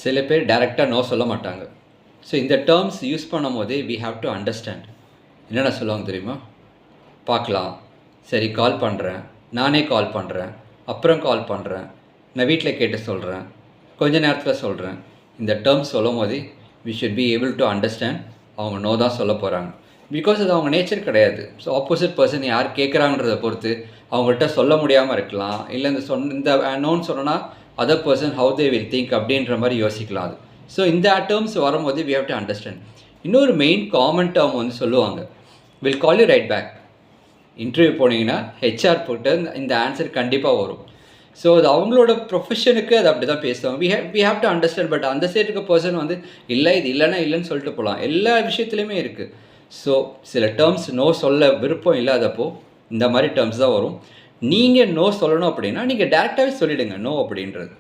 சில பேர் டைரெக்டாக நோ சொல்ல மாட்டாங்க. ஸோ இந்த டேர்ம்ஸ் யூஸ் பண்ணும் போதே வி ஹாவ் டு அண்டர்ஸ்டாண்ட். என்னென்ன சொல்லுவாங்க தெரியுமா? பார்க்கலாம், சரி கால் பண்ணுறேன், நானே கால் பண்ணுறேன், அப்புறம் கால் பண்ணுறேன், நான் வீட்டில் கேட்டு சொல்கிறேன், கொஞ்ச நேரத்தில் சொல்கிறேன். இந்த டேர்ம்ஸ் சொல்லும் போதே we should be able to understand அவங்க நோ தான் சொல்ல போகிறாங்க. பிகாஸ் அது அவங்க நேச்சர் கிடையாது. ஸோ ஆப்போசிட் பர்சன் யார் கேட்குறாங்கன்றதை பொறுத்து அவங்கள்ட்ட சொல்ல முடியாமல் இருக்கலாம். இல்லை இந்த நோன்னு சொன்னால் other person how they will think அப்படின்ற மாதிரி யோசிக்கலாம் அது. ஸோ இந்த டேர்ம்ஸ் வரும்போது வி ஹேவ் டு அண்டர்ஸ்டாண்ட். இன்னொரு மெயின் காமன் டேர்ம் வந்து சொல்லுவாங்க, will call you right back. Interview போனீங்கன்னா ஹெச்ஆர் போட்டு இந்த ஆன்சர் கண்டிப்பாக வரும். ஸோ அது அவங்களோட ப்ரொஃபஷனுக்கு அது அப்படி தான் பேசுவாங்க. We have to understand. But அந்த சைடு இருக்க பர்சன் வந்து இல்லை இது இல்லைன்னா இல்லைன்னு சொல்லிட்டு போகலாம். எல்லா விஷயத்துலையுமே இருக்குது. ஸோ சில டேர்ம்ஸ் நோ சொல்ல விருப்பம் இல்லாதப்போ இந்த மாதிரி டேர்ம்ஸ் தான் வரும். நீங்கள் நோ சொல்லணும் அப்படின்னா நீங்கள் டேரெக்டாகவே சொல்லிவிடுங்க நோ அப்படின்றது.